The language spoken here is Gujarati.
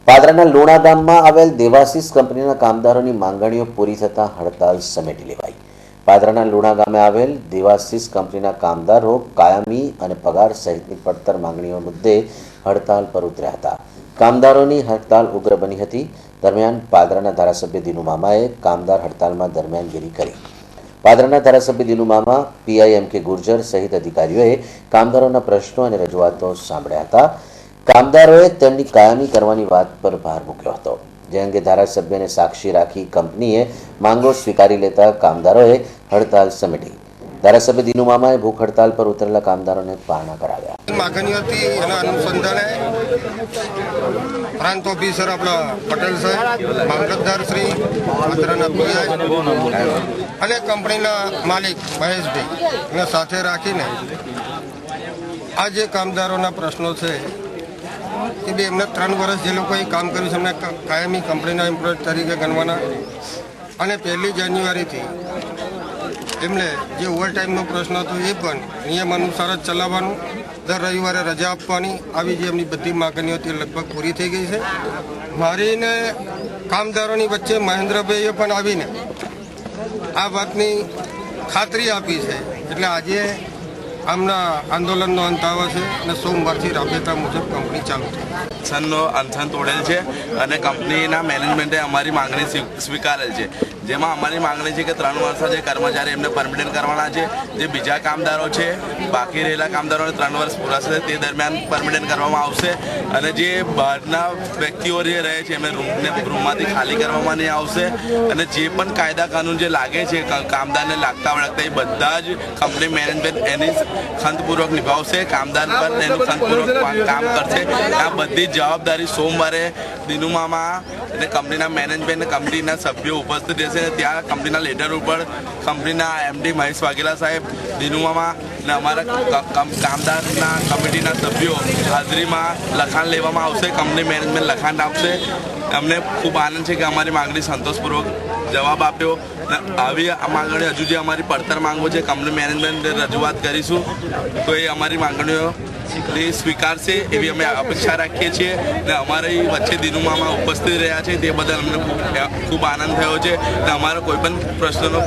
પાદરાના લુણા ગામમાં આવેલ દેવાશીષ કંપનીના કામદારોની માંગણીઓ પૂરી થતાં હડતાલ સમેટી લેવાઈ। પાદરાના લુણા ગામે આવેલ દેવાશીષ કંપનીના કામદારો કાયમી અને પગાર સહિતની પડતર માંગણીઓ મુદ્દે હડતાલ પર ઉતર્યા હતા। કામદારોની હડતાલ ઉગ્ર બની હતી। દરમિયાન પાદરાના ધારાસભ્ય દિનુ મામાએ કામદાર હડતાલમાં દરમિયાનગીરી કરી। પાદરાના ધારાસભ્ય દિનુ મામા, PIMK ગુર્જર સહિત અધિકારીઓએ કામદારોના પ્રશ્નો અને રજૂઆતો સાંભળ્યા હતા। કામદારોએ તેમની કાયમી કરવાની વાત પર ભાર મૂક્યો હતો, જે અંગે ધારાસભ્યને સાક્ષી રાખી કંપનીએ માંગો સ્વીકારી લેતા કામદારોએ હડતાલ સમેટી। ધારાસભ્ય દિનુ મામાએ ભૂખ હડતાલ પર ઉતરેલા કામદારોને પારણા કરાવ્યા। માગણીઓથી એના અનુસંધાને પ્રાંત ઓફિસર આપણા પટેલ સાહેબ, મામલતદાર શ્રી, પાદરાના PI અને કંપનીના માલિક મહેશભાઈ એને સાથે રાખીને આ જે કામદારોના પ્રશ્નો છે કે બે એમને 3 વર્ષ જે લોકોએ કામ કર્યું છે એમને કાયમી કંપનીના એમ્પ્લોય તરીકે ગણવાના અને 1 જાન્યુઆરીથી એમને જે ઓવરટાઈમનો પ્રશ્ન હતો એ પણ નિયમ અનુસાર જ ચલાવવાનું, દર રવિવારે રજા આપવાની, આવી જે એમની બધી માગણીઓ લગભગ પૂરી થઈ ગઈ છે। મારીને કામદારોની વચ્ચે મહેન્દ્રભાઈએ પણ આવીને આ વાતની ખાતરી આપી છે, એટલે આજે આમના આંદોલનનો અંત આવે છે અને સોમવારથી રાબેતા મુજબ કંપની ચાલુ થઈ। સનનો અનશન તોડેલ છે અને કંપનીના મેનેજમેન્ટે અમારી માંગણી સ્વીકારેલ છે, જેમાં અમારી માંગણી છે કે 3 વર્ષના જે કર્મચારી એમને પરમિનન્ટ કરવાના છે। જે બીજા કામદારો છે, બાકી રહેલા કામદારોને 3 વર્ષ પૂરા થશે તે દરમિયાન પરમિનન્ટ કરવામાં આવશે અને જે બહારના વ્યક્તિઓ જે રહે છે એમને રૂમમાંથી ખાલી કરવામાં નહીં આવશે અને જે પણ કાયદા કાનૂન જે લાગે છે કામદારને લાગતા વળગતા એ બધા જ કંપની મેનેજમેન્ટ એની ખંતપૂર્વક નિભાવશે, કામદાર પર એનું ખંતપૂર્વક કામ કરશે। આ બધી જ જવાબદારી સોમવારે દિનુ મામા અને કંપનીના મેનેજમેન્ટ, કંપનીના સભ્યો ઉપસ્થિત રહેશે। ત્યાં કંપનીના લેટર ઉપર કંપનીના MD મહેશ વાઘેલા સાહેબ, દિનુ મામા અને અમારા કામદારના કમિટીના સભ્યો હાજરીમાં લખાણ લેવામાં આવશે। કંપની મેનેજમેન્ટ લખાણ આપશે। અમને ખૂબ આનંદ છે કે અમારી માંગણી સંતોષપૂર્વક જવાબ આપ્યો અને આવી આ માંગણી હજુ જે અમારી પડતર માંગો છે કંપની મેનેજમેન્ટ રજૂઆત કરીશું તો એ અમારી માંગણીઓ સ્વીકારશે એવી અમે અપેક્ષા રાખીએ છીએ અને અમારી વચ્ચે દિનુ મામા ઉપસ્થિત રહ્યા છે તે બદલ અમને ખૂબ આનંદ થયો છે અને અમારો કોઈ પણ પ્રશ્નનો